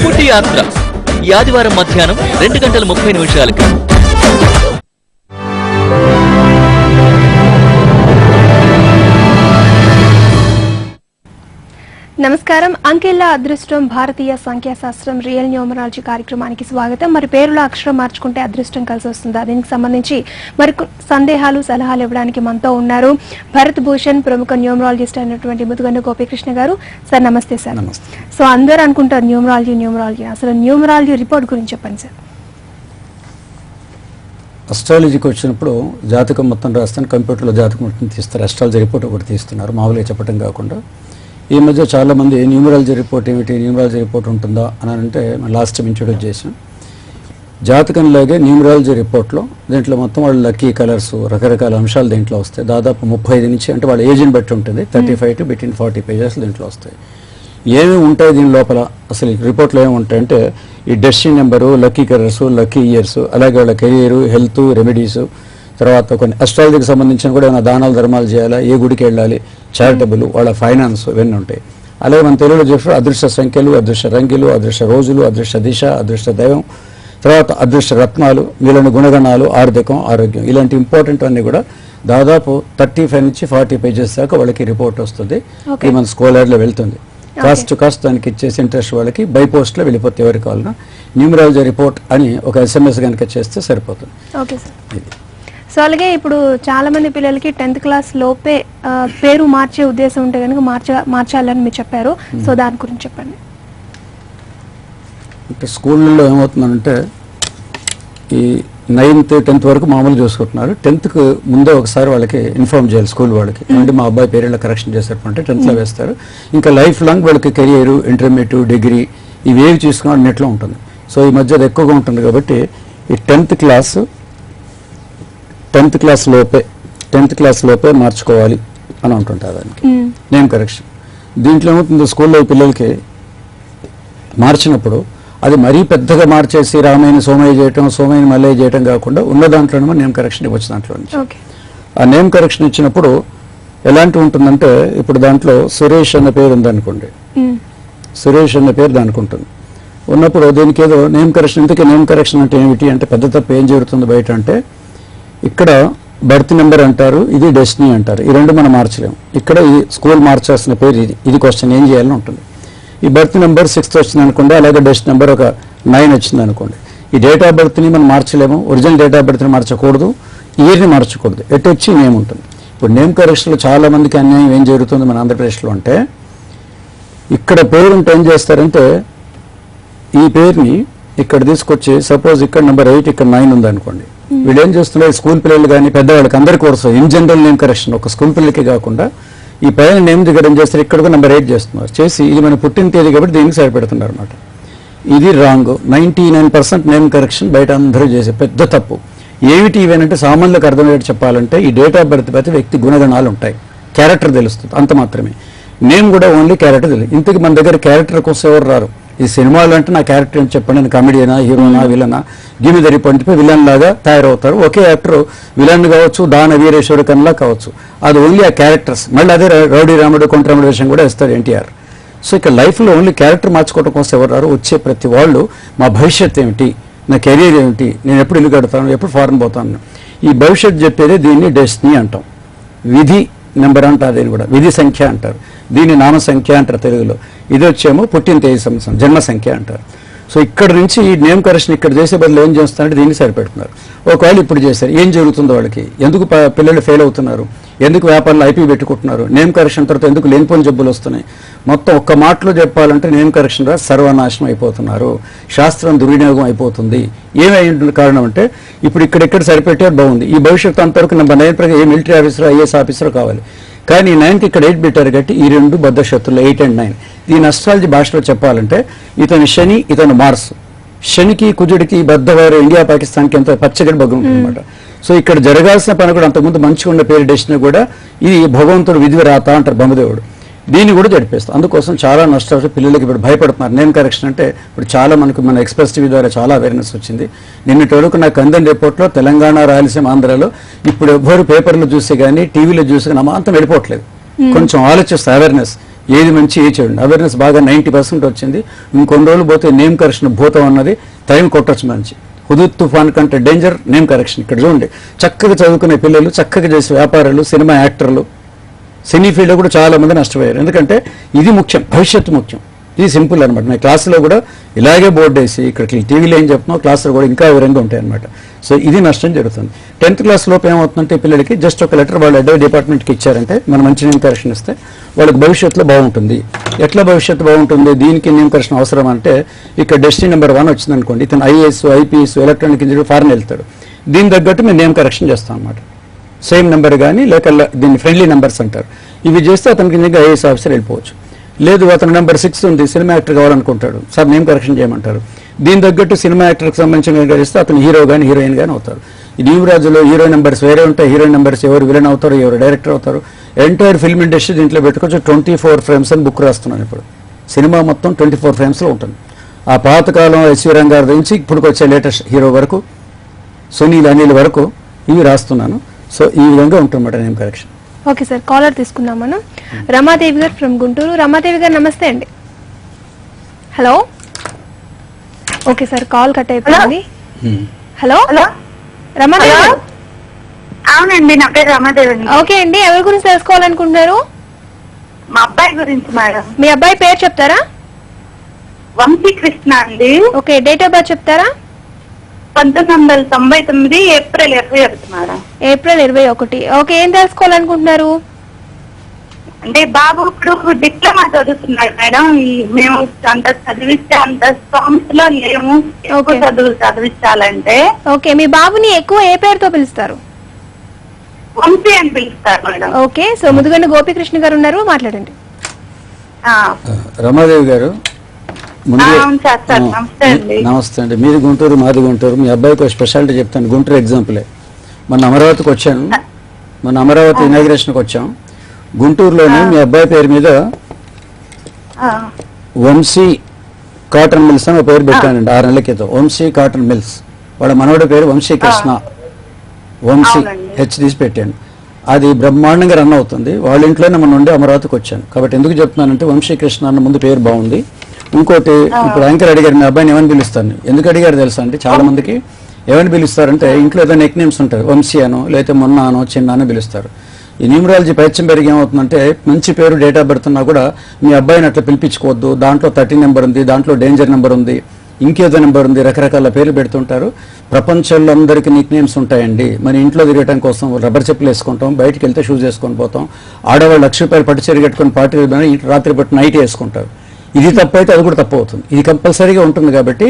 పుట్టి యాత్ర ఈ ఆదివారం మధ్యాహ్నం 2:30 నమస్కారం. అంకెళ్ళ అదృష్టం భారతీయ సంఖ్యాశాస్త్రం రియల్ న్యూమరాలజీ కార్యక్రమానికి స్వాగతం. మరి పేరులో అక్షరం మార్చుకుంటే అదృష్టం కలిసి వస్తుందా? దీనికి సంబంధించి మరి సందేహాలు సలహాలు ఇవ్వడానికి మనతో ఉన్నారు భరత్ భూషణ్, ప్రముఖ న్యూమరాలజిస్ట్ అయినటువంటి ముదుగండ గోపీకృష్ణ గారు. సార్ నమస్తే. సార్ సో అందరూ అనుకుంటారు న్యూమరాలజీ, అసలు న్యూమరాలజీ రిపోర్ట్ గురించి చెప్పండి సార్. అస్ట్రాలజీకి వచ్చినప్పుడు జాతకం మొత్తం రాస్తాను, కంప్యూటర్లో జాతకం మొత్తం తీస్తారు, అస్ట్రాలజీ రిపోర్ట్ ఒకటి తీస్తున్నారు మామూలుగా చెప్పడం కాకుండా. ఈ మధ్య చాలామంది న్యూమరాలజీ రిపోర్ట్ ఏమిటి, న్యూమరాలజీ రిపోర్ట్ ఉంటుందా అని అంటే లాస్ట్ టైం ఇంట్రొడ్యూస్ చేసాం. జాతకంలాగే న్యూమరాలజీ రిపోర్ట్లో దీంట్లో మొత్తం వాళ్ళ లక్కీ కలర్స్, రకరకాల అంశాలు దీంట్లో వస్తాయి. దాదాపు 35 నుంచి, అంటే వాళ్ళ ఏజ్ని బట్టి ఉంటుంది, 35 to between 40 pages దీంట్లో వస్తాయి. ఏమేమి ఉంటాయి దీని లోపల, అసలు రిపోర్ట్లో ఏమి ఉంటాయంటే ఈ destiny number, lucky colours, lucky years, అలాగే వాళ్ళ కెరీరు, హెల్త్, రెమెడీస్, తర్వాత కొన్ని అస్ట్రాలజీకి సంబంధించిన కూడా ఏమైనా దానాలు ధర్మాలు చేయాలా, ఏ గుడికి వెళ్ళాలి, చారిటబుల్, వాళ్ళ ఫైనాన్స్, ఇవన్నీ ఉంటాయి. అలాగే మన తెలుగులో చెప్పారు అదృష్ట సంఖ్యలు, అదృష్ట రంగులు, అదృష్ట రోజులు, అదృష్ట దిశ, అదృష్ట దైవం, తర్వాత అదృష్ట రత్నాలు, వీళ్ళని గుణగణాలు, ఆర్థికం, ఆరోగ్యం, ఇలాంటి ఇంపార్టెంట్ అన్నీ కూడా దాదాపు 35 నుంచి 40 pages దాకా వాళ్ళకి రిపోర్ట్ వస్తుంది. ఇది మన స్కోలర్లో వెళ్తుంది. కాస్ట్ టు కాస్ట్ దానికి ఇచ్చేసి ఇంట్రెస్ట్ వాళ్ళకి బై పోస్ట్లో వెళ్ళిపోతే ఎవరికి కావాలన్నా న్యూమరాలజీ రిపోర్ట్ అని ఒక SMS కనుక చేస్తే సరిపోతుంది. సో అలాగే ఇప్పుడు చాలా మంది పిల్లలకి 10th క్లాస్ లోపే పేరు మార్చే ఉద్దేశం ఉంటే కనుక మార్చాలని మీరు చెప్పారు. సో దాని గురించి చెప్పండి. అంటే స్కూళ్ళల్లో ఏమవుతుందంటే ఈ 9th 10th వరకు మామూలు చూసుకుంటున్నారు. 10th ముందే ఒకసారి వాళ్ళకి ఇన్ఫార్మ్ చేయాలి స్కూల్ వాళ్ళకి, అంటే మా అబ్బాయి పేరు ఇలా కరెక్షన్ చేశారు అంటే 10thలో వేస్తారు. ఇంకా లైఫ్ లాంగ్ వాళ్ళకి కెరియర్, ఇంటర్మీడియట్, డిగ్రీ ఇవేవి చూసుకున్న అన్నిట్లో ఉంటుంది. సో ఈ మధ్య అది ఎక్కువగా ఉంటుంది కాబట్టి ఈ 10th క్లాస్ లోపే మార్చుకోవాలి అని అంటుంటారు దానికి నేమ్ కరెక్షన్. దీంట్లో ఏమవుతుంది, స్కూల్లో పిల్లలకి మార్చినప్పుడు అది మరీ పెద్దగా మార్చేసి రామయ్యని సోమయ్య చేయటం, సోమయ్యని మల్లయ్య చేయటం కాకుండా ఉన్న దాంట్లోనే నేమ్ కరెక్షన్ ఇవ్వచ్చు. దాంట్లో నుంచి ఆ నేమ్ కరెక్షన్ ఇచ్చినప్పుడు ఎలాంటి ఉంటుందంటే, ఇప్పుడు దాంట్లో సురేష్ అన్న పేరు ఉందనుకోండి, సురేష్ అన్న పేరు దానికి ఉంటుంది. ఉన్నప్పుడు దీనికి ఏదో నేమ్ కరెక్షన్, ఇంతకీ నేమ్ కరెక్షన్ అంటే ఏమిటి అంటే పెద్ద తప్పు ఏం జరుగుతుంది బయట అంటే, ఇక్కడ బర్త్ నెంబర్ అంటారు, ఇది డెస్టినీ అంటారు, ఈ రెండు మనం మార్చలేము. ఇక్కడ ఈ స్కూల్ మార్చాల్సిన పేరు ఇది క్వశ్చన్ ఏం చేయాలని ఉంటుంది. ఈ బర్త్ నెంబర్ 6th వచ్చింది అనుకోండి, అలాగే డెస్ట్ నెంబర్ ఒక 9 వచ్చింది అనుకోండి. ఈ డేట్ ఆఫ్ బర్త్ని మనం మార్చలేము, ఒరిజినల్ డేట్ ఆఫ్ బర్త్ని మార్చకూడదు, ఇయర్ని మార్చకూడదు, ఎటు వచ్చి నేమ్ ఉంటుంది. ఇప్పుడు నేమ్ కరెక్షన్లో చాలా మందికి అన్యాయం ఏం జరుగుతుంది మన ఆంధ్రప్రదేశ్లో అంటే, ఇక్కడ పేరు ఉంటే ఏం చేస్తారంటే ఈ పేరుని ఇక్కడ తీసుకొచ్చి, సపోజ్ ఇక్కడ నెంబర్ 8 ఇక్కడ 9 ఉంది అనుకోండి, వీళ్ళు ఏం చేస్తున్నారు, స్కూల్ పిల్లలు కానీ పెద్దవాళ్ళకి అందరికీ వస్తుంది ఇన్ జనరల్ నేమ్ కరెక్షన్, ఒక స్కూల్ పిల్లలకి కాకుండా ఈ పైన నేమ్ దగ్గర ఏం చేస్తారు, ఇక్కడ కూడా నెంబర్ 8 చేస్తున్నారు, చేసి ఇది మన పుట్టిన తేదీ కాబట్టి దీనికి సరిపెడుతున్నారు అనమాట. ఇది రాంగ్. 99% నేమ్ కరెక్షన్ బయట అందరూ చేసే పెద్ద తప్పు. ఏమిటి ఇవేనంటే సామాన్యులకు అర్థమయ్యేట్టు చెప్పాలంటే, ఈ డేట్ ఆఫ్ బర్త్ బట్టి వ్యక్తి గుణగణాలు ఉంటాయి, క్యారెక్టర్ తెలుస్తుంది, అంత మాత్రమే. నేమ్ కూడా ఓన్లీ క్యారెక్టర్ తెలియదు. ఇంతకు మన దగ్గర క్యారెక్టర్ కోసం ఎవరు రారు. ఈ సినిమాలు అంటే నా క్యారెక్టర్ అని చెప్పండి, నేను కామెడీనా, హీరోనా, విలనా, గిమి దరిపంటిపై విలన్ లాగా తయారవుతారు. ఒకే యాక్టర్ విలన్ కావచ్చు, దాన వీరేశ్వరు కన్లా కావచ్చు, అది ఓన్లీ ఆ క్యారెక్టర్స్. మళ్ళీ అదే రౌడీ రాముడు, కొంటరాముడు వేషం కూడా వేస్తారు ఎన్టీఆర్. సో ఇక్కడ లైఫ్లో ఓన్లీ క్యారెక్టర్ మార్చుకోవడం కోసం ఎవరు రారు. వచ్చే ప్రతి వాళ్ళు మా భవిష్యత్ ఏమిటి, నా కెరీర్ ఏమిటి, నేను ఎప్పుడు ఇల్లు కడతాను, ఎప్పుడు ఫారెన్ పోతాను, ఈ భవిష్యత్ చెప్పేదే దీన్ని డెస్టినీ అంటాం. విధి నెంబర్ అంటారు, దీన్ని కూడా విధి సంఖ్య అంటారు, దీన్ని నామ సంఖ్య అంటారు తెలుగులో. ఇది వచ్చేమో పుట్టిన తేదీ సంవత్సరం, జన్మ సంఖ్య అంటారు. సో ఇక్కడ నుంచి ఈ నేమ్ కరెక్షన్ ఇక్కడ చేసే బదులు ఏం చేస్తారంటే దీన్ని సరిపెడుతున్నారు. ఒకవేళ ఇప్పుడు చేశారు, ఏం జరుగుతుందో వాళ్ళకి, ఎందుకు పిల్లలు ఫెయిల్ అవుతున్నారు, ఎందుకు వ్యాపారంలో ఐపీ పెట్టుకుంటున్నారు, నేమ్ కరెక్షన్ తర్వాత ఎందుకు లేనిపోని జబ్బులు వస్తున్నాయి, మొత్తం ఒక్క మాటలో చెప్పాలంటే నేమ్ కరెక్షన్ రా సర్వనాశనం అయిపోతున్నారు, శాస్త్రం దుర్వినియోగం అయిపోతుంది. ఏమై కారణం అంటే, ఇప్పుడు ఇక్కడెక్కడ సరిపెట్టారు బాగుంది, ఈ భవిష్యత్తు అంతవరకు నెంబర్ 9 ప్రకారం ఏ మిలిటరీ ఆఫీసర్, ఐఏఎస్ ఆఫీసర్ కావాలి, కానీ 9కి ఇక్కడ 8 పెట్టారు కాబట్టి ఈ రెండు బద్ధ శత్రులు 8 and 9. దీని అస్ట్రాలజీ భాషలో చెప్పాలంటే ఇతను శని, ఇతను మార్స్. శనికి కుజుడికి బద్ధవారు ఇండియా పాకిస్తాన్కి ఎంత పచ్చగడి బగ్గు ఉంటుంది అనమాట. సో ఇక్కడ జరగాల్సిన పని కూడా అంతకుముందు మంచిగా ఉన్న పేరు డెస్టినీ కూడా ఇది భగవంతుడు విధి రాత అంటారు బ్రహ్మదేవుడు, దీన్ని కూడా జరిపేస్తాం. అందుకోసం చాలా నష్టాలు పిల్లలకి ఇప్పుడు భయపడుతున్నారు. నేమ్ కరెక్షన్ అంటే ఇప్పుడు చాలా మనకు మన ఎక్స్‌ప్రెస్ టీవీ ద్వారా చాలా అవేర్నెస్ వచ్చింది. నిన్నటి వరకు నాకు అందని రిపోర్ట్లో తెలంగాణ, రాయలసీమ, ఆంధ్రాలో ఇప్పుడు ఎవ్వరు పేపర్లు చూసి కానీ టీవీలో చూసి కానీ అమాంతం వెళ్ళిపోవట్లేదు. కొంచెం ఆలోచిస్తే అవేర్నెస్ ఏది మంచి ఏ చెడు. అవేర్నెస్ బాగా 90% వచ్చింది. ఇంకొన్ని రోజులు పోతే నేమ్ కరెక్షన్ భూతం అన్నది టైం కొట్టచ్చు మంచి. హుదూద్ తుఫాన్ కంటే డేంజర్ నేమ్ కరెక్షన్. ఇక్కడ చూడండి, చక్కగా చదువుకునే పిల్లలు, చక్కగా చేసే వ్యాపారులు, సినిమా యాక్టర్లు, సినీ ఫీల్డ్ కూడా చాలా మంది నష్టపోయారు. ఎందుకంటే ఇది ముఖ్యం, భవిష్యత్తు ముఖ్యం. ఇది సింపుల్ అనమాట. నేను క్లాసులో కూడా ఇలాగే బోర్డు వేసి ఇక్కడ టీవీలో ఏం చెప్తున్నావు క్లాసులో కూడా ఇంకా వివరంగా ఉంటాయి అనమాట. సో ఇది నష్టం జరుగుతుంది. 10th క్లాస్ లోపు ఏమవుతుందంటే పిల్లలకి జస్ట్ ఒక లెటర్ వాళ్ళు అడ్వైస్ డిపార్ట్మెంట్కి ఇచ్చారంటే మనం మంచి నేమ్ కరెక్షన్ ఇస్తే వాళ్ళకి భవిష్యత్తులో బాగుంటుంది. ఎట్లా భవిష్యత్తు బాగుంటుంది, దీనికి నేమ్ కరెక్షన్ అవసరం అంటే ఇక్కడ డెస్టినీ నెంబర్ 1 వచ్చింది అనుకోండి, ఇతను IAS, IPS, electronic engineer, foreign వెళ్తాడు. దీని తగ్గట్టు మేము నేమ్ కరెక్షన్ చేస్తాం అనమాట. సేమ్ నెంబర్ కానీ లేక దీన్ని ఫ్రెండ్లీ నెంబర్స్ అంటారు. ఇవి చేస్తే అతనికి నిజంగా ఐఏఎస్ ఆఫీసర్ వెళ్ళిపోవచ్చు. లేదు అతను నెంబర్ 6 ఉంది, సినిమా యాక్టర్ కావాలనుకుంటాడు, సార్ నేమ్ కరెక్షన్ చేయమంటారు. దీని తగ్గట్టు సినిమా యాక్టర్కి సంబంధించిన చేస్తే అతను హీరో కానీ హీరోయిన్ కానీ అవుతారు. ఈ న్యూరాజులో హీరో నెంబర్స్ వేరే ఉంటాయి. హీరోయిన్ నెంబర్స్ ఎవరు విలన్ అవుతారు, ఎవరు డైరెక్టర్ అవుతారు. ఎంటైర్ ఫిల్మ్ ఇండస్ట్రీ దీంట్లో పెట్టుకోవచ్చు. 24 ఫ్రేమ్స్ అని బుక్ రాస్తున్నాను ఇప్పుడు. సినిమా మొత్తం 24 ఫ్రేమ్స్లో ఉంటుంది. ఆ పాతకాలం ఎస్వి రంగారి నుంచి ఇప్పుడు వచ్చే లేటెస్ట్ హీరో వరకు, సునీల్, అనిల్ వరకు ఇవి రాస్తున్నాను. సో ఈ విధంగా ఉంటుందన్నమాట name correction. Okay sir, caller తీసుకుందాం మనం. రమాదేవి గారు ఫ్రమ్ గుంటూరు. రమాదేవి గారు నమస్తే అండి. Hello. Okay sir, call cut అయిపోయింది. హలో రమాదేవి గారు. అవునండి, నా పేరు రమాదేవి. ఓకే అండి, ఎవరి గురించి తెలుసుకోవాలనుకుంటున్నారు? మా అబ్బాయి గురించి మేడం. మీ అబ్బాయి పేరు చెప్తారా? వంశీ కృష్ణ అండి. ఓకే, డేట్ ఆఫ్ బర్త్ చెప్తారా? 1999 ఏప్రిల్ 21 మేడం. ఏప్రిల్ 21. ఓకే, ఏం తెలుసుకోవాలనుకుంటున్నారు? అంటే బాబు ఇప్పుడు డిప్లొమా చదువుతున్నాడు మేడం. మేము అంత చదివిస్తే అంత స్థోమతలో లేము ఎక్కువ చదువులు చదివించాలంటే. ఓకే, మీ బాబుని ఎక్కువ ఏ పేరుతో పిలుస్తారు? వంశీ అని పిలుస్తారు మేడం. ఓకే, సో ముదుగండ గోపీకృష్ణ గారు ఉన్నారు, మాట్లాడండి. రమాదేవి గారు, నమస్తే అండి. నమస్తే అండి. మీది గుంటూరు, మాది గుంటూరు. మీ అబ్బాయికి ఒక స్పెషాలిటీ చెప్తాను. గుంటూరు ఎగ్జాంపులే. మొన్న అమరావతికి వచ్చాను, మొన్న అమరావతి ఇనాగ్రేషన్కి వచ్చాం. గుంటూరులోనే మీ అబ్బాయి పేరు మీద వంశీ కాటన్ మిల్స్ అని ఒక పేరు పెట్టానండి 6 నెలల క్రితం. Vamsi cotton mills. వాళ్ళ మనవడి పేరు వంశీ కృష్ణ. వంశీ హెచ్ తీసి పెట్టాను. అది బ్రహ్మాండంగా రన్ అవుతుంది. వాళ్ళ ఇంట్లోనే మనం ఉండి అమరావతికి వచ్చాను. కాబట్టి ఎందుకు చెప్తున్నానంటే వంశీ కృష్ణ అన్న ముందు పేరు బాగుంది. ఇంకోటి, ఇప్పుడు యాంకర్ అడిగారు మీ అబ్బాయిని ఏమని పిలుస్తాను. ఎందుకు అడిగారు తెలుసా అంటే చాలా మందికి ఏమని పిలుస్తారంటే ఇంట్లో ఏదో నెక్ నేమ్స్ ఉంటారు. వంశీ అనో లేకపోతే మొన్న అనో చిన్న అనో పిలుస్తారు. ఈ న్యూమరాలజీ పైత్యం పెరిగి ఏమవుతుందంటే మంచి పేరు డేట్ ఆఫ్ బర్త్ ఉన్నా కూడా మీ అబ్బాయిని అట్లా పిలిపించుకోవద్దు. దాంట్లో 13 నెంబర్ ఉంది, దాంట్లో డేంజర్ నెంబర్ ఉంది, ఇంకేదో నెంబర్ ఉంది, రకరకాల పేర్లు పెడుతుంటారు. ప్రపంచంలో అందరికీ నిక్ నేమ్స్ ఉంటాయండి. మన ఇంట్లో తిరగటం కోసం రబ్బర్ చెప్పులు వేసుకుంటాం, బయటికి వెళ్తే షూస్ వేసుకొని పోతాం. ఆడవాళ్ళు 1,00,000 రూపాయలు పట్టు చీర కట్టుకొని పార్టీ రాత్రి పట్టు నైట్ వేసుకుంటారు. ఇది తప్పు అయితే అది కూడా తప్పు అవుతుంది. ఇది కంపల్సరీగా ఉంటుంది. కాబట్టి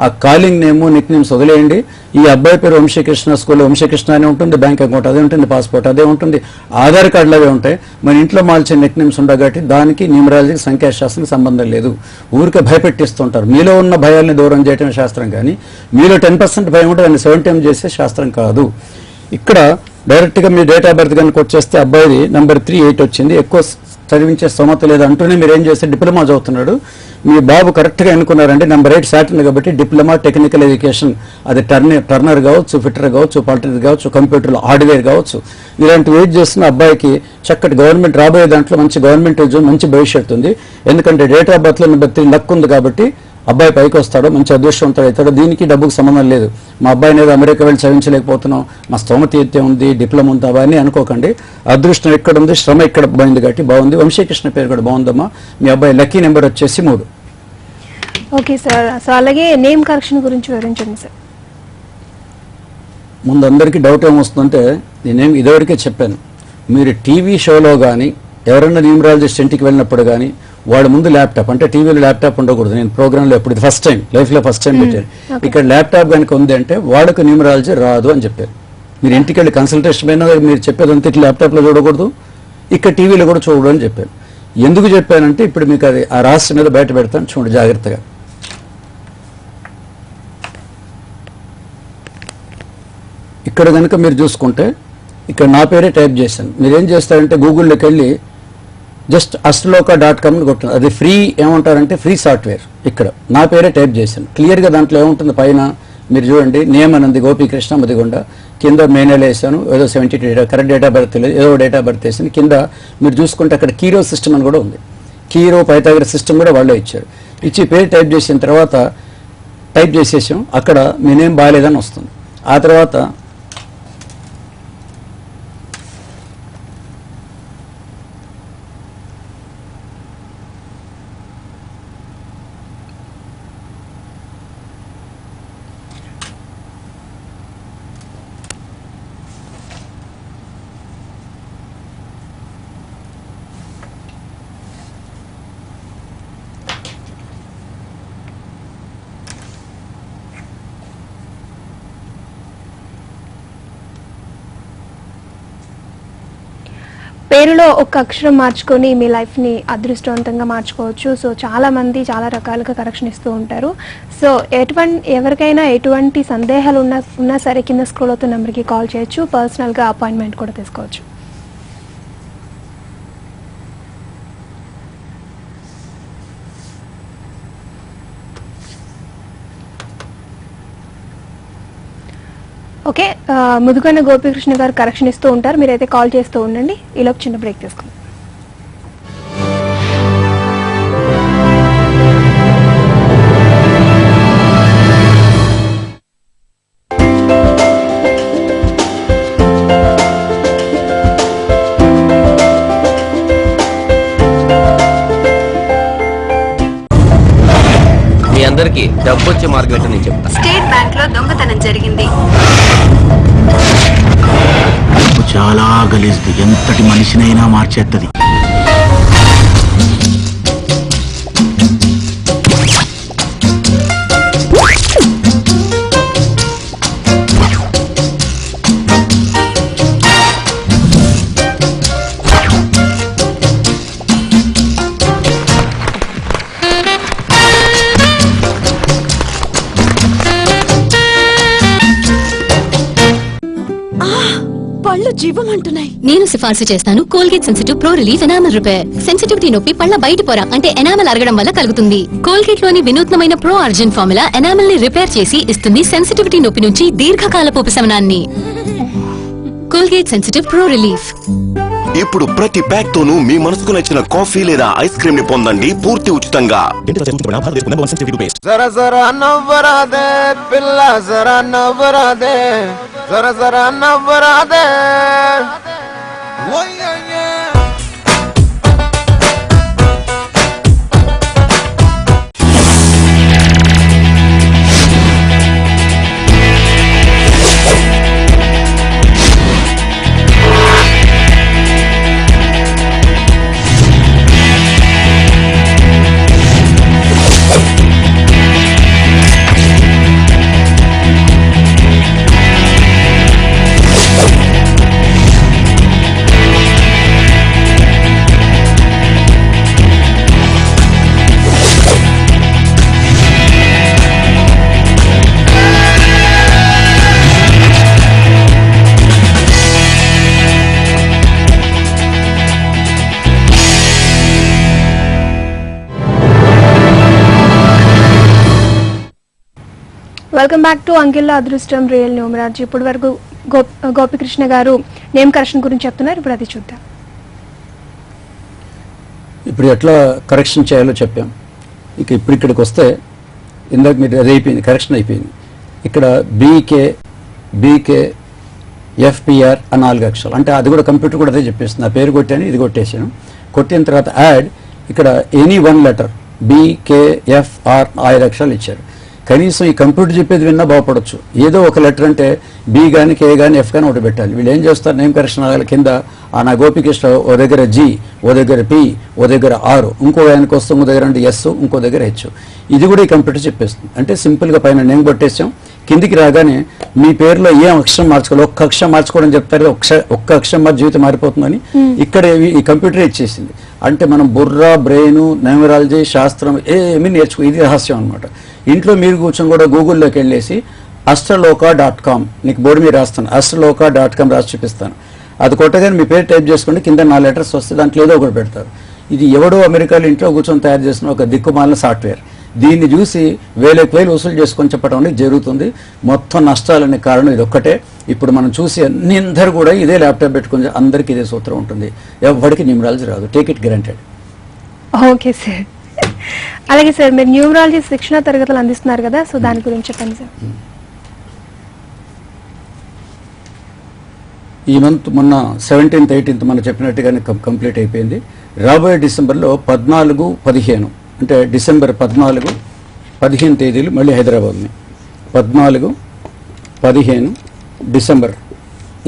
ఆ కాలింగ్ నేమ్, నిక్ నేమ్స్ వదిలేయండి. ఈ అబ్బాయి పేరు వంశీకృష్ణ, స్కూల్లో వంశీకృష్ణ అనే ఉంటుంది, బ్యాంక్ అకౌంట్ అదే ఉంటుంది, పాస్పోర్ట్ అదే ఉంటుంది, ఆధార్ కార్డులు అవే ఉంటాయి. మన ఇంట్లో మార్చే నిక్ నేమ్స్ ఉండవు. కాబట్టి దానికి న్యూమరాలజీకి, సంఖ్యాశాస్త్రానికి సంబంధం లేదు. ఊరికే భయపెట్టిస్తుంటారు. మీలో ఉన్న భయాల్ని దూరం చేయటం శాస్త్రం, కానీ మీలో 10% భయం ఉంటే దాన్ని 70 చేసే శాస్త్రం కాదు. ఇక్కడ డైరెక్ట్గా మీ డేట్ ఆఫ్ బర్త్ కనుక వచ్చేస్తే అబ్బాయిది నెంబర్ 38 వచ్చింది. ఎక్కువ చదివించే స్తోమత లేదు అంటూనే మీరు ఏం చేస్తే డిప్లొమా చదువుతున్నాడు. మీ బాబు కరెక్ట్గా ఎన్నుకున్నారంటే నెంబర్ 8 సాటర్న్ కాబట్టి డిప్లొమా టెక్నికల్ ఎడ్యుకేషన్, అది టర్నర్ కావచ్చు, ఫిట్టర్ కావచ్చు, పాలిటెక్నిక్ కావచ్చు, కంప్యూటర్లో హార్డ్వేర్ కావచ్చు, ఇలాంటి వెయిట్ చేస్తున్న అబ్బాయికి చక్కటి గవర్నమెంట్ రాబోయే దాంట్లో మంచి గవర్నమెంట్ ఉద్యోగం, మంచి భవిష్యత్తు ఉంది. ఎందుకంటే డేట్ ఆఫ్ బర్త్లో నెంబర్ 3 లక్ ఉంది కాబట్టి అబ్బాయి పైకి వస్తాడు, మంచి అదృష్టవంతుడు అవుతాడు. దీనికి డబ్బుకు సంబంధం లేదు. మా అబ్బాయిని ఏదో అమెరికా వెళ్ళి చదివించలేకపోతున్నాం, మా స్తోమత అయితే ఉంది, డిప్లొమా ఉంది, అవన్నీ అనుకోకండి. అదృష్టం ఎక్కడ ఉంది, శ్రమ ఇక్కడ పోయింది కాబట్టి బాగుంది. వంశీకృష్ణ పేరు కూడా బాగుందమ్మా. మీ అబ్బాయి లక్కీ నెంబర్ వచ్చేసి 3. ఓకే సార్, సో అలాగే నేమ్ కరెక్షన్ గురించి వివరించండి సార్. ముందు అందరికీ డౌట్ ఏమొస్తుందంటే నేనేం ఇదివరకే చెప్పాను, మీరు టీవీ షోలో కానీ ఎవరైనా న్యూమరాలజిస్ట్ ఇంటికి వెళ్ళినప్పుడు కానీ వాళ్ళ ముందు ల్యాప్టాప్, అంటే టీవీలో ల్యాప్టాప్ ఉండకూడదు. నేను ప్రోగ్రాంలో ఎప్పుడు ఫస్ట్ టైం లైఫ్లో పెట్టాను. ఇక్కడ ల్యాప్టాప్ కనుక ఉంది అంటే వాళ్ళకు న్యూమరాలజీ రాదు అని చెప్పారు. మీరు ఇంటికి వెళ్ళి కన్సల్టేషన్ పైన మీరు చెప్పేదంతా ఇట్లా ల్యాప్టాప్లో చూడకూడదు, ఇక్కడ టీవీలో కూడా చూడకూడదు అని చెప్పాను. ఎందుకు చెప్పానంటే ఇప్పుడు మీకు అది ఆ రహస్యం మీద బయట పెడతాను, చూడండి జాగ్రత్తగా. ఇక్కడ కనుక మీరు చూసుకుంటే ఇక్కడ నా పేరే టైప్ చేశాను. మీరు ఏం చేస్తారంటే గూగుల్లోకి వెళ్ళి జస్ట్ astroloka.com అని కొట్టాను. అది ఫ్రీ, ఏమంటారంటే ఫ్రీ సాఫ్ట్వేర్. ఇక్కడ నా పేరే టైప్ చేశాను. క్లియర్గా దాంట్లో ఏముంటుంది, పైన మీరు చూడండి నేమ్ అనంది గోపీకృష్ణ మదిగొండ, కింద మే నెల వేసాను, ఏదో 72 కరెక్ట్ డేట్ ఆఫ్ బర్త్ లేదు, ఏదో డేట్ ఆఫ్ బర్త్ వేసాను. కింద మీరు చూసుకుంటే అక్కడ కీరో సిస్టమ్ అని కూడా ఉంది. కీరో పైథాగరస్ సిస్టమ్ కూడా వాళ్ళే ఇచ్చారు. ఇచ్చి పేరు టైప్ చేసిన తర్వాత టైప్ చేసేసాం, అక్కడ మీ నేమ్ బాగాలేదని వస్తుంది. ఆ తర్వాత పేరులో ఒక అక్షరం మార్చుకొని మీ లైఫ్ని అదృష్టవంతంగా మార్చుకోవచ్చు. సో చాలా మంది చాలా రకాలుగా కరెక్షన్ ఇస్తూ ఉంటారు. సో ఎవరికైనా ఎటువంటి సందేహాలు ఉన్నా సరే కింద స్క్రోల్ అవుతున్న నెంబర్కి కాల్ చేయొచ్చు, పర్సనల్గా అపాయింట్మెంట్ కూడా తీసుకోవచ్చు. ఓకే, ముదుగన్న గోపికృష్ణ గారు కరెక్షన్ ఇస్తూ ఉంటారు, మీరైతే కాల్ చేస్తూ ఉండండి. ఈలోపు చిన్న బ్రేక్ తీసుకుందాం. మీ అందరికి డబ్బు వచ్చే మార్గం ఏంటో నేను చెప్తా. స్టేట్ బ్యాంక్ లో దొంగతనం జరిగింది. చాలా గలీజ్ది, ఎంతటి మనిషినైనా మార్చేత్తది. పళ్ళు జీవమంటున్నాయి. నేను సిఫార్సు చేస్తాను Colgate sensitive pro relief enamel repair. Sensitivity నొప్పి పళ్ళ బయట పొర అంటే ఎనామల్ అరగడం వల్ల కలుగుతుంది. కోల్గేట్ లోని వినూత్నమైన ప్రో అర్జెంట్ ఫార్ములా ఎనామల్ ని రిపేర్ చేసి ఇస్తుంది సెన్సిటివిటీ నొప్పి నుంచి దీర్ఘకాలపు ఉపశమనాన్ని. Colgate sensitive pro relief. ఇప్పుడు ప్రతి ప్యాక్ తోనూ మీ మనసుకు నచ్చిన కాఫీ లేదా ఐస్ క్రీమ్ ని పొందండి పూర్తి ఉచితంగా. జరా జరా నవ్వరాదే పిల్ల, జరా నవ్వరాదే, జరా జరా నవ్వరాదే. వెల్కమ్ బ్యాక్ టు అంకెల్లా అదృష్టం రియల్ న్యూమరాజ్. ఇప్పటి వరకు గోపికృష్ణ గారు నేమ్ కరెక్షన్ గురించి చెప్తున్నారు, ఇప్పుడు అది చూద్దాం. ఇప్పుడు ఎట్లా కరెక్షన్ చేయాలో చెప్పాం. ఇప్పుడు ఇక్కడికి వస్తే ఇందాక మీరు అది అయిపోయింది, కరెక్షన్ అయిపోయింది. ఇక్కడ బీకే ఎఫ్పిఆర్ అని 4 అక్షరాలు, అంటే అది కూడా కంప్యూటర్ కూడా అదే చెప్పేస్తుంది. ఆ పేరు కొట్టాను, ఇది కొట్టేసాను. కొట్టిన తర్వాత యాడ్, ఇక్కడ ఎనీ 1 లెటర్ BKFR 5 అక్షరాలు ఇచ్చారు. కనీసం ఈ కంప్యూటర్ చెప్పేది విన్నా బాగుపడచ్చు. ఏదో ఒక లెటర్ అంటే బి కానీ కే కానీ ఎఫ్ కానీ ఒకటి పెట్టాలి. వీళ్ళు ఏం చేస్తారు, నేమ్ కరెక్షన్ అవ్వాలి కింద నా గోపికృష్ణ ఓ దగ్గర జి, ఓ దగ్గర పి, ఓ దగ్గర ఆర్, ఇంకో ఆయనకు వస్తే ఇంకో దగ్గర అంటే ఎస్, ఇంకో దగ్గర హెచ్. ఇది కూడా ఈ కంప్యూటర్ చెప్పేస్తుంది. అంటే సింపుల్గా పైన నేమ్ కొట్టేసాం, కిందికి రాగానే మీ పేరులో ఏ అక్షరం మార్చుకోవాలి, ఒక్క అక్షరం మార్చుకోవడం చెప్తారు, ఒక్క అక్షరం మార్చి జీవితం మారిపోతుందని ఇక్కడ ఈ కంప్యూటర్ ఇచ్చేసింది. అంటే మనం బుర్ర, బ్రెయిన్, న్యూమరాలజీ, శాస్త్రం ఏమీ ఇది రహస్యం అనమాట. ఇంట్లో మీరు కూర్చొని కూడా గూగుల్లోకి వెళ్ళేసి astraloka.com, నీకు బోర్డు మీద రాస్తాను, astraloka.com రాసి చూపిస్తాను. అది కొట్టగానే మీ పేరు టైప్ చేసుకోండి, కింద 4 లెటర్స్ వస్తే దాంట్లో ఏదో ఒకటి పెడతారు. ఇది ఎవడో అమెరికాలో ఇంట్లో కూర్చొని తయారు చేసిన ఒక దిక్కుమాలిన సాఫ్ట్వేర్. దీన్ని చూసి వేలకు వేలు వసూలు చేసుకొని చెప్పడం అనేది జరుగుతుంది. మొత్తం నష్టాలనే కారణం ఇది ఒక్కటే. ఇప్పుడు మనం చూసి అందరూ కూడా ఇదే ల్యాప్టాప్ పెట్టుకుని అందరికీ ఇదే సూత్రం ఉంటుంది. ఎవరికి న్యూమరాలజీ రాదు, take it granted. Okay sir. అలాగే సార్, మీరు న్యూమరాలజీ శిక్షణ తరగతులు అందిస్తున్నారు కదా, సో దాని గురించి చెప్పండి సార్. ఈ మంత్ మొన్న 17th 18th మనం చెప్పినట్టుగానే కంప్లీట్ అయిపోయింది. రాబోయే డిసెంబర్లో 14, 15 అంటే డిసెంబర్ 14, 15 తేదీలు మళ్ళీ హైదరాబాద్ని 14, 15 డిసెంబర్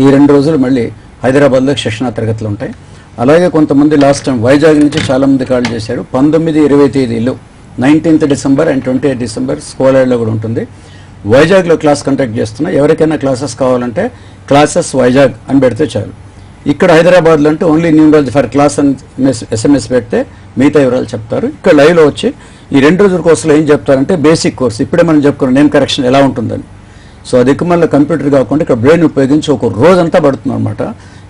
ఈ 2 రోజులు మళ్ళీ హైదరాబాద్లో శిక్షణా తరగతులు ఉంటాయి. అలాగే కొంతమంది లాస్ట్ టైం వైజాగ్ నుంచి చాలామంది కాల్ చేశారు. 19, 20 తేదీలు 19th December and 28th December స్కోలర్లో కూడా ఉంటుంది. వైజాగ్లో క్లాస్ కండక్ట్ చేస్తున్నా. ఎవరికైనా క్లాసెస్ కావాలంటే క్లాసెస్ వైజాగ్ అని పెడితే చాలు. ఇక్కడ హైదరాబాద్లో అంటే ఓన్లీ న్యూమరాలజీ ఫర్ క్లాస్ అని SMS పెడితే మిగతా వివరాలు చెప్తారు. ఇక్కడ లైవ్లో వచ్చి ఈ 2 రోజుల కోర్సులో ఏం చెప్తారంటే బేసిక్ కోర్స్ ఇప్పుడే మనం చెప్పుకున్న నేమ్ కరెక్షన్ ఎలా ఉంటుందని. సో అది మళ్ళీ కంప్యూటర్ కాకుండా ఇక్కడ బ్రెయిన్ ఉపయోగించి ఒక రోజంతా పడుతుంది అనమాట.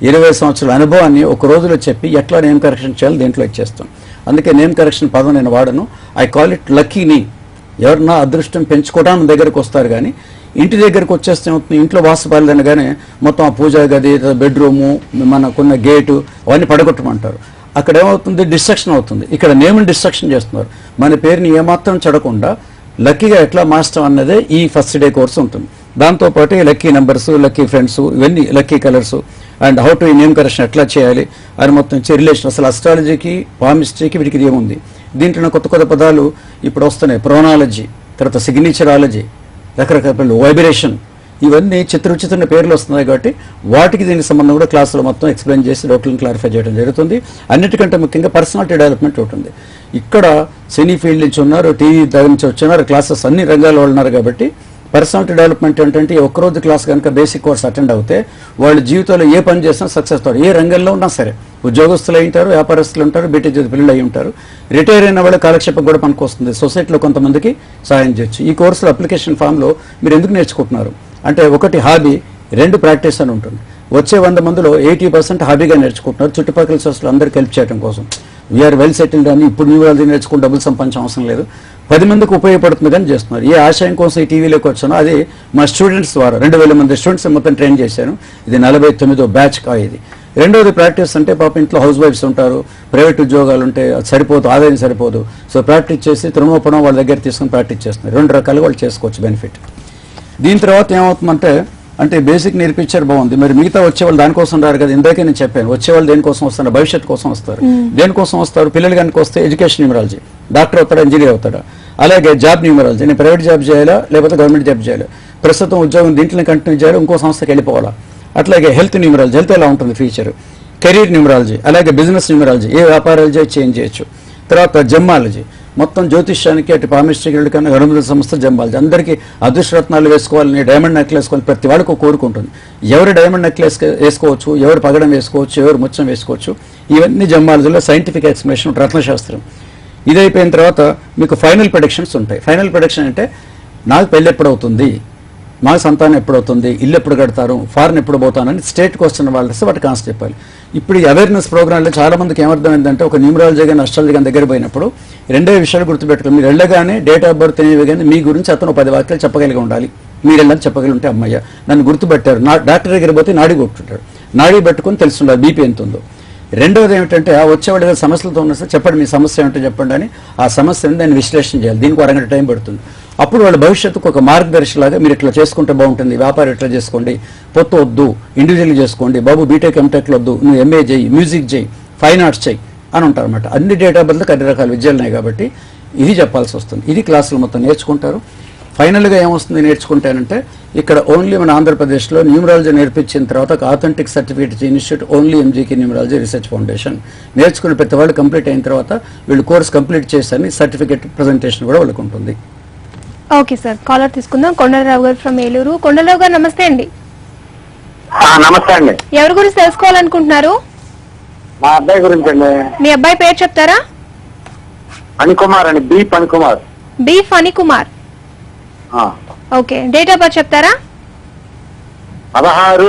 20 సంవత్సరాల అనుభవాన్ని ఒక రోజులో చెప్పి ఎట్లా నేమ్ కరెక్షన్ చేయాలి దీంట్లో ఇచ్చేస్తాం. అందుకే నేమ్ కరెక్షన్ పదం నేను వాడను. I call it lucky name. ఎవరన్నా అదృష్టం పెంచుకోవడానికి దగ్గరకు వస్తారు, కానీ ఇంటి దగ్గరకు వచ్చేస్తే అవుతుంది ఇంట్లో వాస్తవాలనగానే మొత్తం ఆ పూజా గది, బెడ్రూము, మనకున్న గేటు అవన్నీ పడగొట్టమంటారు. అక్కడ ఏమవుతుంది, డిస్ట్రక్షన్ అవుతుంది. ఇక్కడ నేమ్ని డిస్ట్రక్షన్ చేస్తున్నారు. మన పేరుని ఏమాత్రం చెడకుండా లక్కీగా ఎట్లా మార్చడం అన్నదే ఈ ఫస్ట్ డే కోర్సు ఉంటుంది. దాంతోపాటు లక్కీ నెంబర్స్, లక్కీ ఫ్రెండ్స్, ఇవన్నీ lucky colours and how to name correction ఎట్లా చేయాలి అని మొత్తం రిలేషన్. అసలు అస్ట్రాలజీకి, పామిస్ట్రీకి వీటికి ఏముంది, దీంట్లో కొత్త కొత్త పదాలు ఇప్పుడు వస్తున్నాయి. ప్రోనాలజీ, తర్వాత సిగ్నేచరాలజీ, రకరకాల వైబ్రేషన్, ఇవన్నీ చిత్ర పేర్లు వస్తున్నాయి. కాబట్టి వాటికి దీనికి సంబంధం కూడా క్లాసులో మొత్తం ఎక్స్ప్లెయిన్ చేసి డౌట్లను క్లారిఫై చేయడం జరుగుతుంది. అన్నిటికంటే ముఖ్యంగా పర్సనాలిటీ డెవలప్మెంట్ ఉంటుంది. ఇక్కడ సినీ ఫీల్డ్ నుంచి ఉన్నారు, టీవీ దగ్గర నుంచి వచ్చినారు, క్లాసెస్ అన్ని రంగాల వాళ్ళు ఉన్నారు. కాబట్టి పర్సనాలిటీ డెవలప్మెంట్ ఏంటంటే ఒక్కరోజు క్లాస్ కనుక బేసిక్ కోర్స్ అటెండ్ అవుతే వాళ్ళ జీవితంలో ఏ పని చేసినా సక్సెస్ అవుతారు. ఏ రంగంలో ఉన్నా సరే, ఉద్యోగస్తులు అయి ఉంటారు, వ్యాపారస్తులు ఉంటారు, బీటీ పిల్లలు అయి ఉంటారు, రిటైర్ అయిన వాళ్ళ కాలక్షేపం కూడా పనికొస్తుంది. సొసైటీలో కొంతమందికి సహాయం చేయొచ్చు. ఈ కోర్సులో అప్లికేషన్ ఫామ్లో మీరు ఎందుకు నేర్చుకుంటున్నారు అంటే, 1 హాబీ, 2 ప్రాక్టీస్ అని ఉంటుంది. వచ్చే 100 మందిలో 80% హాబీగా నేర్చుకుంటున్నారు. చుట్టుపక్కల సోర్సులు అందరికీ హెల్ప్ చేయడం కోసం. వీఆర్ వెల్ సెటిల్డ్ అని ఇప్పుడు న్యూమరాలజీ నేర్చుకుని డబ్బులు సంపాదించే అవసరం లేదు. 10 మందికి ఉపయోగపడుతుంది కానీ చేస్తున్నారు. ఏ ఆశయం కోసం ఈ టీవీలోకి వచ్చానో అది మా స్టూడెంట్స్ ద్వారా 2000 మంది స్టూడెంట్స్ మొత్తం ట్రైన్ చేశాను. ఇది 49వ బ్యాచ్ ఇది. రెండవది ప్రాక్టీస్ అంటే పాప ఇంట్లో హౌస్ వైఫ్స్ ఉంటారు, ప్రైవేట్ ఉద్యోగాలు ఉంటాయి, అది సరిపోదు, ఆదాయం సరిపోదు. సో ప్రాక్టీస్ చేసి తిరుమపడం వాళ్ళ దగ్గర తీసుకుని ప్రాక్టీస్ చేస్తున్నారు. 2 రకాలుగా వాళ్ళు చేసుకోవచ్చు బెనిఫిట్. దీని తర్వాత ఏమవుతుందంటే, అంటే బేసిక్ నేర్పించారు బాగుంది, మరి మిగతా వచ్చేవాళ్ళు దానికోసం రారు కదా. ఇందాకే నేను చెప్పాను, వచ్చేవాళ్ళు దేనికోసం వస్తారు, భవిష్యత్తు కోసం వస్తారు. దేనికోసం వస్తారు, పిల్లలు కనుక వస్తే ఎడ్యుకేషన్ న్యూమరాలజీ, డాక్టర్ అవుతాడా, ఇంజనీర్ అవుతాడా. అలాగే జాబ్ న్యూమరాలజీ, నేను ప్రైవేట్ జాబ్ చేయాలా లేకపోతే గవర్నమెంట్ జాబ్ చేయాలి, ప్రస్తుతం ఉద్యోగం దీంట్లో కంటిన్యూ చేయాలి, ఇంకో సంస్థకి వెళ్ళిపోవాలా. అట్లాగే హెల్త్ న్యూమరాలజీ, హెల్త్ ఎలా ఉంటుంది ఫ్యూచర్. కెరీర్ న్యూమరాలజీ, అలాగే బిజినెస్ న్యూమరాలజీ, ఏ వ్యాపారాలు చేంజ్ చేయొచ్చు. తర్వాత జమ్మాలజీ, మొత్తం జ్యోతిష్యానికి అటు పామిస్ట్రీకి కన్నా గణపతి సంస్థ జంబాలజీ. అందరికీ అదృష్టరత్నాలు వేసుకోవాలని, డైమండ్ నెక్లెస్ వేసుకోవాలి, ప్రతి వాళ్ళకు కోరుకుంటుంది. ఎవరు డైమండ్ నెక్లెస్ వేసుకోవచ్చు, ఎవరు పగడం వేసుకోవచ్చు, ఎవరు ముచ్చం వేసుకోవచ్చు, ఇవన్నీ జంబాలజీలో సైంటిఫిక్ ఎక్స్ప్లెనేషన్, రత్నశాస్త్రం. ఇది అయిపోయిన తర్వాత మీకు ఫైనల్ ప్రొడిక్షన్స్ ఉంటాయి. ఫైనల్ ప్రొడిక్షన్ అంటే, నాకు పెళ్ళి ఎప్పుడవుతుంది, మాకు సంతానం ఎప్పుడవుతుంది, ఇల్లు ఎప్పుడు కడతారు, ఫారెన్ ఎప్పుడు పోతానని స్టేట్ క్వశ్చన్ వాళ్ళు వస్తే వాటి కాన్స్ చెప్పాలి. ఇప్పుడు ఈ అవేర్నెస్ ప్రోగ్రాంలో చాలా మందికి ఏమర్థమైందంటే, ఒక న్యూమరాలజీ కానీ అస్ట్రాలజీ కానీ దగ్గర పోయినప్పుడు 2 విషయాలు గుర్తుపెట్టుకోవాలి. మీరు వెళ్ళగానే డేట్ ఆఫ్ బర్త్ అనేవి కానీ మీ గురించి అతను 10 వాక్యాలు చెప్పగలిగి ఉండాలి. మీరు వెళ్ళని చెప్పగలిగి ఉంటే, అమ్మయ్య నన్ను గుర్తుపెట్టారు. డాక్టర్ దగ్గర పోతే నాడి కొట్టుకుంటాడు, నాడి పెట్టుకుని తెలుసుండాలి బీపీ ఎంత ఉందో. రెండవది ఏమిటంటే, ఆ వచ్చేవాళ్ళు ఏదైనా సమస్యలతో ఉన్నా సరే చెప్పండి, మీ సమస్య ఏమిటో చెప్పండి అని ఆ సమస్యను దాన్ని విశ్లేషణ చేయాలి. దీనికి 1 గంట టైం పడుతుంది. అప్పుడు వాళ్ళ భవిష్యత్తుకు ఒక మార్గదర్శిలాగా మీరు ఇట్లా చేసుకుంటే బాగుంటుంది, వ్యాపారం ఇట్లా చేసుకోండి, పొత్తు వద్దు, ఇండివిజువల్ చేసుకోండి, బాబు బీటెక్ ఎంటెక్లు వద్దు, నువ్వు ఎంఏ చేయి, మ్యూజిక్ చేయి, ఫైన్ ఆర్ట్స్ చేయి అని ఉంటారు అనమాట. అన్ని డేట్ ఆఫ్ బర్త్లకు 2 రకాల విద్యలు ఉన్నాయి కాబట్టి ఇది చెప్పాల్సి వస్తుంది. ఇది క్లాసులు మొత్తం నేర్చుకుంటారు. ఫైనల్గా ఏమొస్తుంది నేర్చుకుంటానంటే, ఇక్కడ ఓన్లీ మన ఆంధ్రప్రదేశ్లో న్యూమరాలజీ నేర్పించిన తర్వాత ఒక authentic certificate institute only MGK numerology research foundation. నేర్చుకునే ప్రతి వాళ్ళు కంప్లీట్ అయిన తర్వాత వీళ్ళు కోర్స్ కంప్లీట్ చేస్తారని సర్టిఫికేట్ ప్రజెంటేషన్ కూడా వాళ్ళకు ఉంటుంది. ఓకే సార్, కాలర్ తీసుకుందాం. కొండలరావు గారు ఫ్రమ్ ఏలూరు. కొండలరావు గారు నమస్తే అండి. నమస్తే అండి. ఎవరి గురించి తెలుసుకోవాలనుకుంటున్నారు? మా అబ్బాయి గురించి అండి. మీ అబ్బాయి పేరు చెప్తారా? ఫణికుమార్ అండి, B Phanikumar. B Phanikumar. Okay, date of birth చెప్తారా? 16